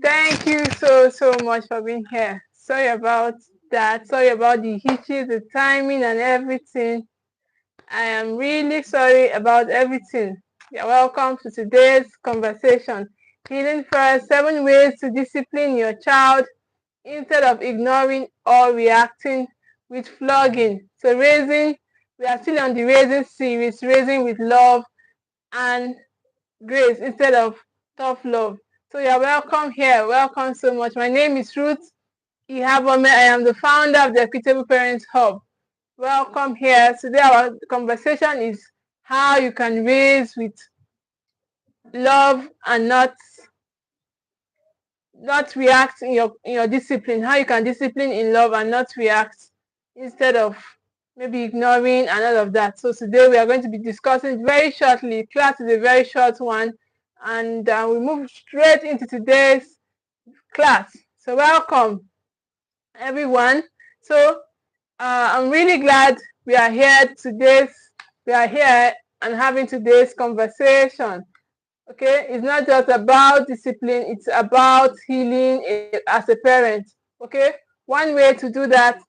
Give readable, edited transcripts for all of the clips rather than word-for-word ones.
Thank you so much for being here. Sorry about that. Sorry about the hitches, the timing, and everything. I am really sorry about everything. You're welcome to today's conversation. Healing first, 7 ways to discipline your child instead of ignoring or reacting with flogging. So we are still on the raising series, raising with love and grace instead of tough love. So you're welcome here. Welcome so much. My name is Ruth Ikhabomeh. I am the founder of the Equitable Parents Hub. Welcome here. Today our conversation is how you can raise with love and not react in your discipline. How you can discipline in love and not react instead of maybe ignoring and all of that. So today we are going to be discussing very shortly. Class is a very short one, and we move straight into today's class. So welcome everyone. So I'm really glad we are here and having today's conversation. Okay, it's not just about discipline, it's about healing as a parent. Okay, one way to do that.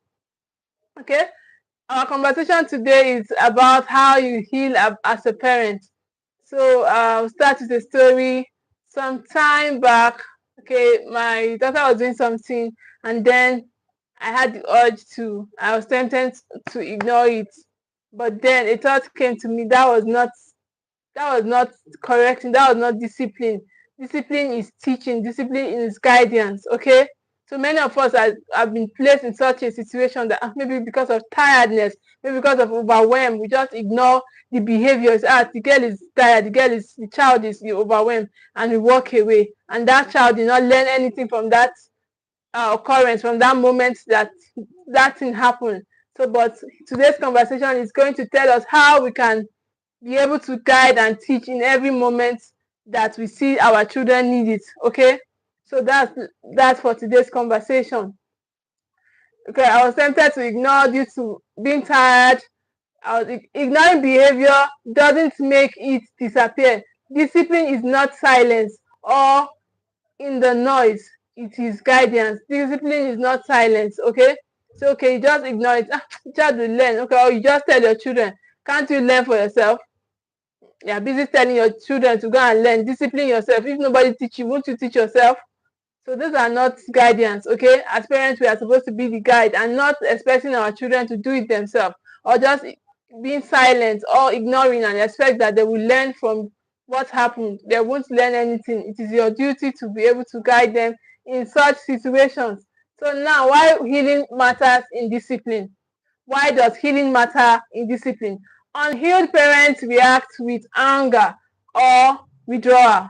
Okay, our conversation today is about how you heal as a parent. So I'll start with a story. Some time back, okay, my daughter was doing something, and then I had the urge I was tempted to ignore it. But then a thought came to me that was not correcting, that was not discipline. Discipline is teaching, discipline is guidance, okay? So many of us have been placed in such a situation that maybe because of tiredness, maybe because of overwhelm, we just ignore the behaviors. The girl is tired, the child is overwhelmed, and we walk away. And that child did not learn anything from that occurrence, from that moment that thing happened. So, but today's conversation is going to tell us how we can be able to guide and teach in every moment that we see our children need it. Okay, so that's for today's conversation. Okay, I was tempted to ignore due to being tired. Ignoring behavior doesn't make it disappear. Discipline is not silence or in the noise. It is guidance. Discipline is not silence. Okay, so okay, you just ignore it. Child will learn. Okay, or you just tell your children, can't you learn for yourself? You're busy telling your children to go and learn. Discipline yourself. If nobody teach you, won't you teach yourself? So those are not guidance, okay? As parents, we are supposed to be the guide and not expecting our children to do it themselves, or just being silent or ignoring and expect that they will learn from what happened. They won't learn anything. It is your duty to be able to guide them in such situations. So now, why healing matters in discipline? Why does healing matter in discipline? Unhealed parents react with anger or withdrawal.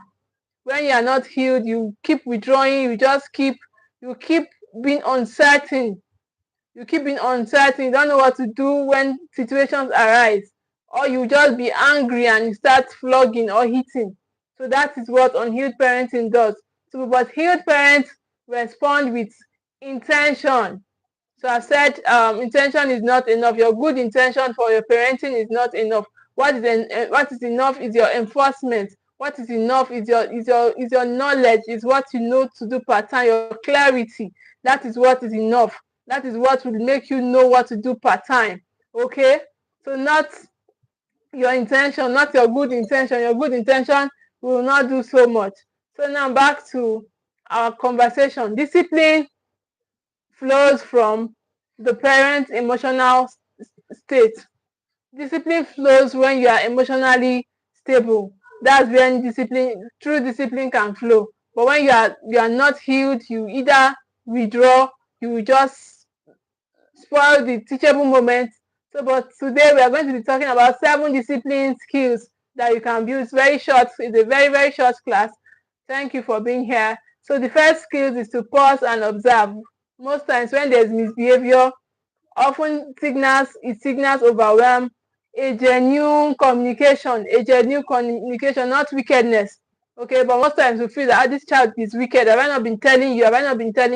When you are not healed, you keep withdrawing, you keep being uncertain. You keep being uncertain, you don't know what to do when situations arise. Or you just be angry and you start flogging or hitting. So that is what unhealed parenting does. So, but healed parents respond with intention. So I said intention is not enough. Your good intention for your parenting is not enough. What is enough is your enforcement. What is enough is your knowledge, is what you know to do part time, your clarity. That is what is enough. That is what will make you know what to do part time. Okay? So not your intention, not your good intention. Your good intention will not do so much. So now back to our conversation. Discipline flows from the parent's emotional state. Discipline flows when you are emotionally stable. That's when true discipline can flow. But when you are not healed, you either withdraw, you will just spoil the teachable moment. So, but today we are going to be talking about 7 discipline skills that you can build. It's very short. It's a very short class. Thank you for being here. So the first skill is to pause and observe. Most times when there's misbehavior, often signals overwhelm, a genuine communication, not wickedness. Okay, but most times we feel that this child is wicked. Have I not been telling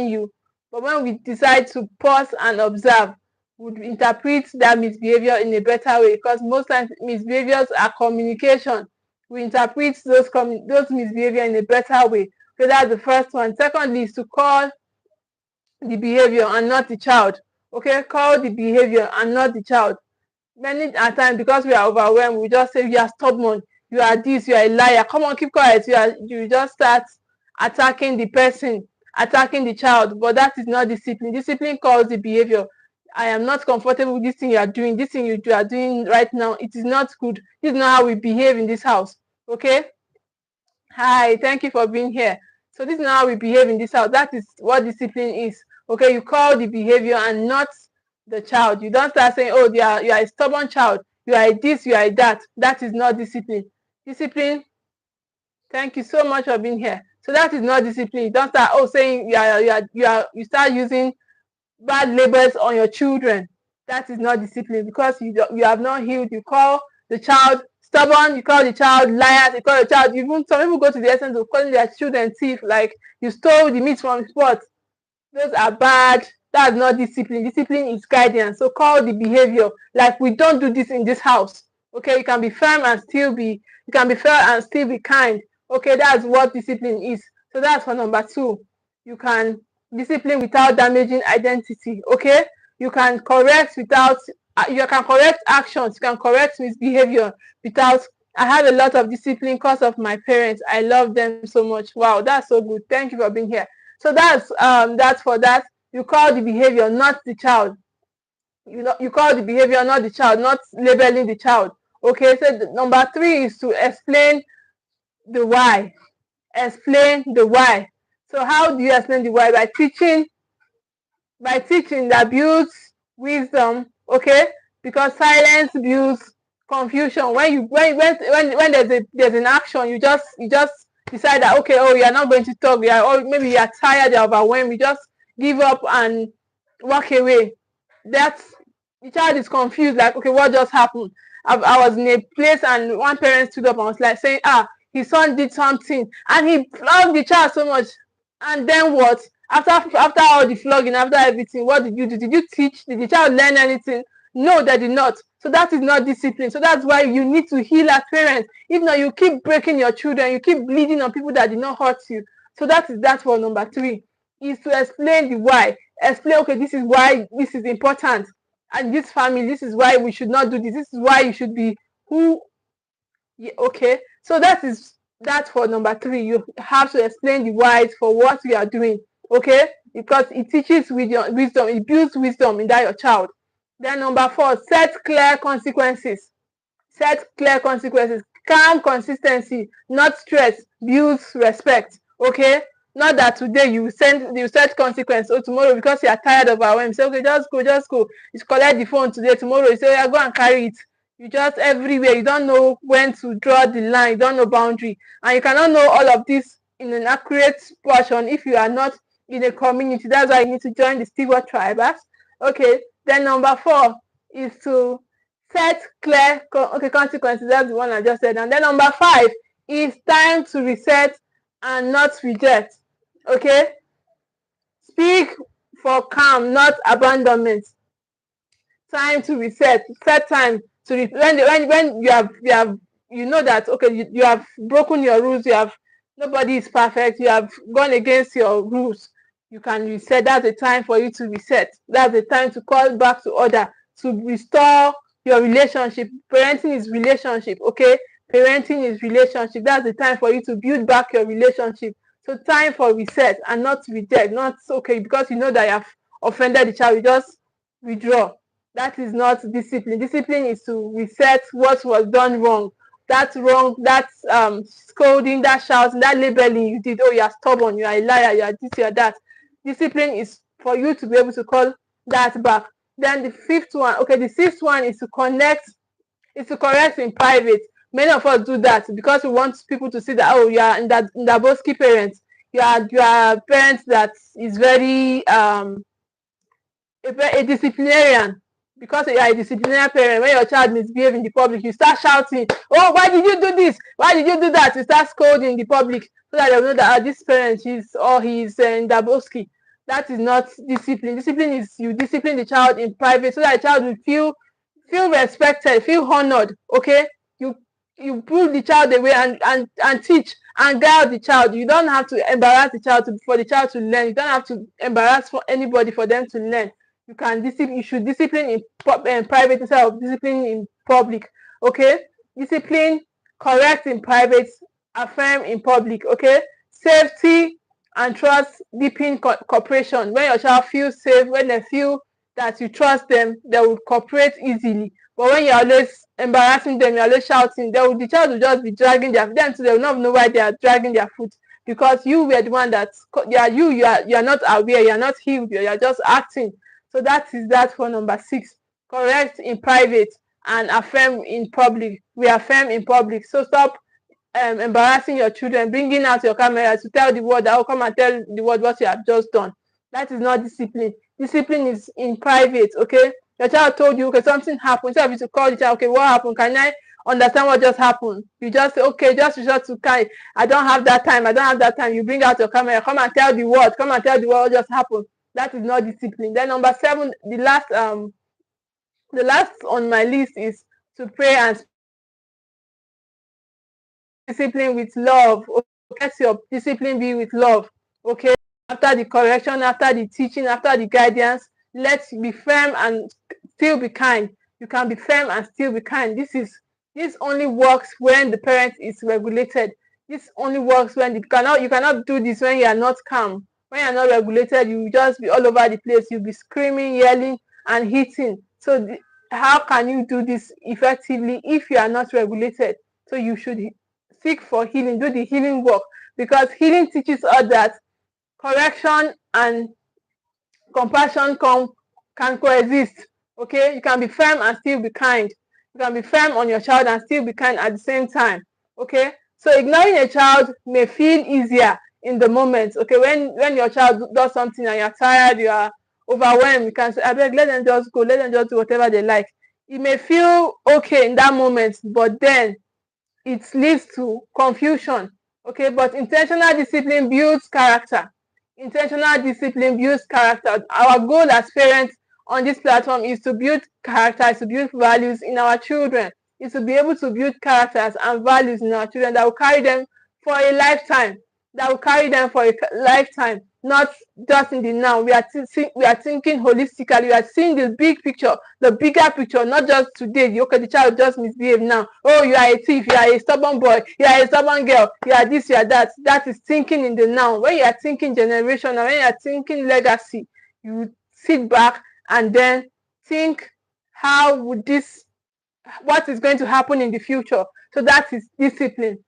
you? But when we decide to pause and observe, we interpret that misbehavior in a better way, because most times misbehaviors are communication. We interpret those misbehavior in a better way. Okay, that's the first one. Secondly is to call the behavior and not the child. Okay, call the behavior and not the child. Many a time, because we are overwhelmed, we just say you are stubborn, you are this, you are a liar, come on, keep quiet. You just start attacking the person, attacking the child. But that is not discipline. Discipline calls the behavior. I am not comfortable with this thing you are doing, this thing you are doing right now. It is not good. This is not how we behave in this house. Okay, hi, thank you for being here. So this is not how we behave in this house. That is what discipline is. Okay, you call the behavior and not the child. You don't start saying, oh, you are a stubborn child, you are a this, you are a that. That is not discipline. Discipline, thank you so much for being here. So that is not discipline. You don't start saying you start using bad labels on your children. That is not discipline, because you have not healed. You call the child stubborn, you call the child liars, you call the child, even some people go to the essence of calling their children thief, like you stole the meat from sport. Those are bad. That's not discipline. Discipline is guidance. So call the behavior. Like, we don't do this in this house. Okay, you can be firm and still be, you can be fair and still be kind. Okay, that's what discipline is. So that's for number 2. You can discipline without damaging identity. Okay, you can correct without, you can correct actions, you can correct misbehavior without. I have a lot of discipline because of my parents. I love them so much. Wow, that's so good. Thank you for being here. So that's for that. You call the behavior, not the child. You call the behavior, not the child, not labeling the child. Okay, so number 3 is to explain the why. Explain the why. So how do you explain the why? By teaching that builds wisdom. Okay, because silence builds confusion. When there's an action, you just decide that, okay, oh, you are not going to talk, or maybe you are tired, you're overwhelmed, you just give up and walk away. That's, the child is confused, like, okay, what just happened? I was in a place and one parent stood up and was like saying, his son did something and he flogged the child so much. And then what? After all the flogging, after everything, what did you do? Did you teach? Did the child learn anything? No, they did not. So that is not discipline. So that's why you need to heal as parents. If not, you keep breaking your children, you keep bleeding on people that did not hurt you. So that's for number 3, is to explain the why. Explain, okay, this is why this is important. And this family, this is why we should not do this. This is why you should be who. Yeah, okay. So that's for number 3. You have to explain the whys for what you are doing. Okay, because it teaches wisdom. It builds wisdom in that your child. Then number 4, set clear consequences. Set clear consequences. Calm consistency, not stress, builds respect. Okay, not that today you set consequence, or tomorrow because you are tired of our you say, okay, just go. You collect the phone today, tomorrow you say, yeah, go and carry it. You just everywhere. You don't know when to draw the line. You don't know boundary, and you cannot know all of this in an accurate portion if you are not in a community. That's why you need to join the Steward Tribers. Okay. Then number 4 is to set clear consequences. That's the one I just said. And then number 5 is time to reset and not reject. Okay. Speak for calm, not abandonment. Time to reset. Set time to when you have you know that, okay, you have broken your rules. Nobody is perfect. You have gone against your rules. You can reset. That's the time for you to reset. That's the time to call back to order, to restore your relationship. Parenting is relationship, okay? Parenting is relationship. That's the time for you to build back your relationship. So time for reset and not reject. Not, okay, because you know that you have offended the child, you just withdraw. That is not discipline. Discipline is to reset what was done wrong. That's wrong. That's scolding, that shouting, that labeling you did. Oh, you are stubborn, you are a liar, you are this, you are that. Discipline is for you to be able to call that back. Then the 5th one, okay, the 6th one is to correct in private. Many of us do that because we want people to see that, oh, you are in that Boski parents. You are parents that is very a disciplinarian. Because you are a disciplinary parent, when your child misbehaves in the public, you start shouting, oh, why did you do this? Why did you do that? You start scolding in the public so that they'll know that this parent he's in Daboski. That is not discipline. Discipline is you discipline the child in private so that the child will feel respected, feel honored. Okay, you pull the child away and teach. and guide the child. You don't have to embarrass the child for the child to learn. You don't have to embarrass for anybody for them to learn. You can discipline. You should discipline in private instead of discipline in public. Okay, discipline, correct in private, affirm in public. Okay, safety and trust deepen cooperation. When your child feels safe, when they feel that you trust them, they will cooperate easily. But when you're always embarrassing them, you're always shouting, the child will just be dragging their them so they will not know why they are dragging their foot, because you were the one that you are not aware, you're not healed, you're just acting. So that is that for number 6. Correct in private and affirm in public. We affirm in public. So stop embarrassing your children, bringing out your camera to tell the world that, oh, come and tell the world what you have just done. That is not discipline. Discipline is in private. Okay, your child told you, okay, something happened. Instead of you to call the child, okay, what happened? Can I understand what just happened? You just say, okay, just resort to kind. I don't have that time. I don't have that time. You bring out your camera. Come and tell the world. Come and tell the world what just happened. That is not discipline. Then number 7, the last on my list is to pray and discipline with love. Okay, let your discipline be with love. Okay, after the correction, after the teaching, after the guidance, let's be firm and still be kind. You can be firm and still be kind. This only works when the parent is regulated. This only works when you cannot do this when you are not calm. When you are not regulated, you will just be all over the place. You'll be screaming, yelling, and hitting. So how can you do this effectively if you are not regulated? So you should seek for healing, do the healing work, because healing teaches us that correction and compassion can coexist. Okay, you can be firm and still be kind. You can be firm on your child and still be kind at the same time. Okay, so ignoring a child may feel easier in the moment. Okay, when your child does something and you're tired, you are overwhelmed, you can say, I beg, let them just go, let them just do whatever they like. It may feel okay in that moment, but then it leads to confusion. Okay, but intentional discipline builds character. Intentional discipline builds character. Our goal as parents on this platform is to build character, is to build values in our children, is to be able to build characters and values in our children that will carry them for a lifetime. Not just in the now. We are thinking holistically. We are seeing the big picture, the bigger picture, not just today. Okay, the child just misbehaved now. Oh, you are a thief. You are a stubborn boy. You are a stubborn girl. You are this. You are that. That is thinking in the now. When you are thinking generation, and when you are thinking legacy, you sit back and then think, what is going to happen in the future? So that is discipline.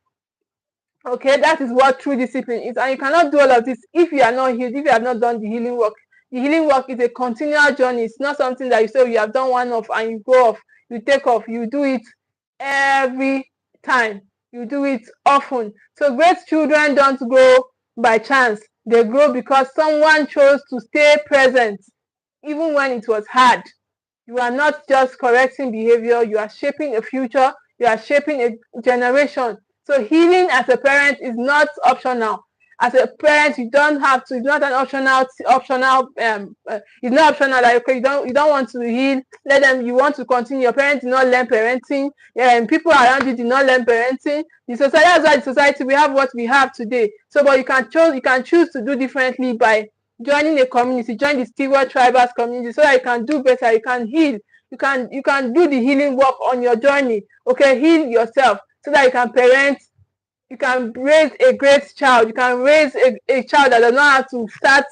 Okay, that is what true discipline is. And you cannot do all of this if you are not healed, if you have not done the healing work. The healing work is a continual journey. It's not something that you say you have done one off and you go off, you take off. You do it every time. You do it often. So great children don't grow by chance. They grow because someone chose to stay present even when it was hard. You are not just correcting behavior, you are shaping a future, you are shaping a generation. So healing as a parent is not optional. As a parent, you don't have to. It's not an optional. It's not optional. Like, okay, you don't want to heal. Let them. You want to continue. Your parents did not learn parenting. And people around you did not learn parenting. The society, that's why the society we have what we have today. So, but you can choose to do differently by joining a community. Join the Steward Tribals community so that you can do better. You can heal. You can do the healing work on your journey. Okay, heal yourself, so that you can parent, you can raise a great child. You can raise a child that does not have to start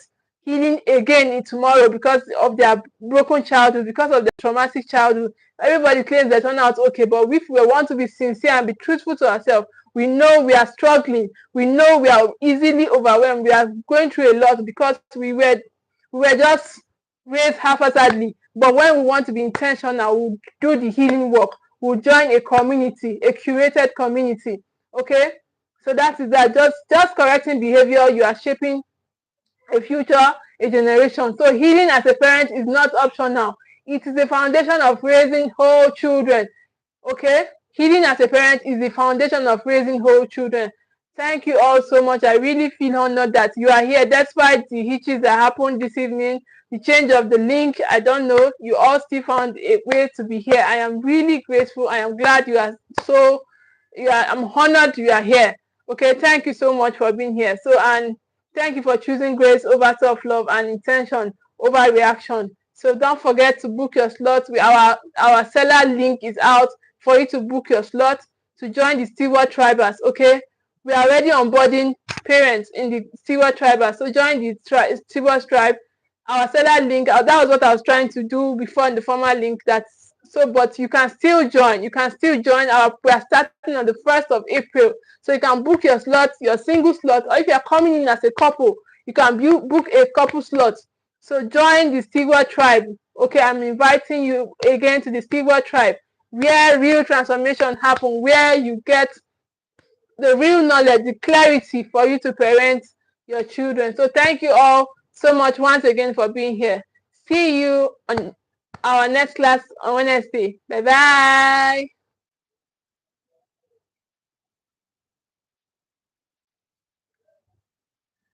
healing again in tomorrow because of their broken childhood, because of their traumatic childhood. Everybody claims they turn out okay, but if we want to be sincere and be truthful to ourselves, we know we are struggling. We know we are easily overwhelmed. We are going through a lot because we were just raised haphazardly. But when we want to be intentional, we'll do the healing work. We'll join a community, a curated community. Okay, so that is that. Just correcting behavior, you are shaping a future, a generation. So healing as a parent is not optional. It is the foundation of raising whole children. Okay, healing as a parent is the foundation of raising whole children. Thank you all so much. I really feel honored that you are here despite the hitches that happened this evening, the change of the link. I don't know. You all still found a way to be here. I am really grateful. I am glad I'm honored you are here. Okay, thank you so much for being here. So, and thank you for choosing grace over self-love and intention over reaction. So don't forget to book your slot. Our seller link is out for you to book your slot to join the Steward Tribers. Okay, we are already onboarding parents in the Steward Tribers. So join the Steward Tribe. Our seller link. That was what I was trying to do before in the former link. That's so, but you can still join. You can still join. We are starting on the 1st of April. So you can book your slot, your single slot, or if you are coming in as a couple, you can book a couple slot. So join the Steward Tribe. Okay, I'm inviting you again to the Steward Tribe, where real transformation happen, where you get the real knowledge, the clarity for you to parent your children. So thank you all so much once again for being here. See you on our next class on Wednesday. Bye bye.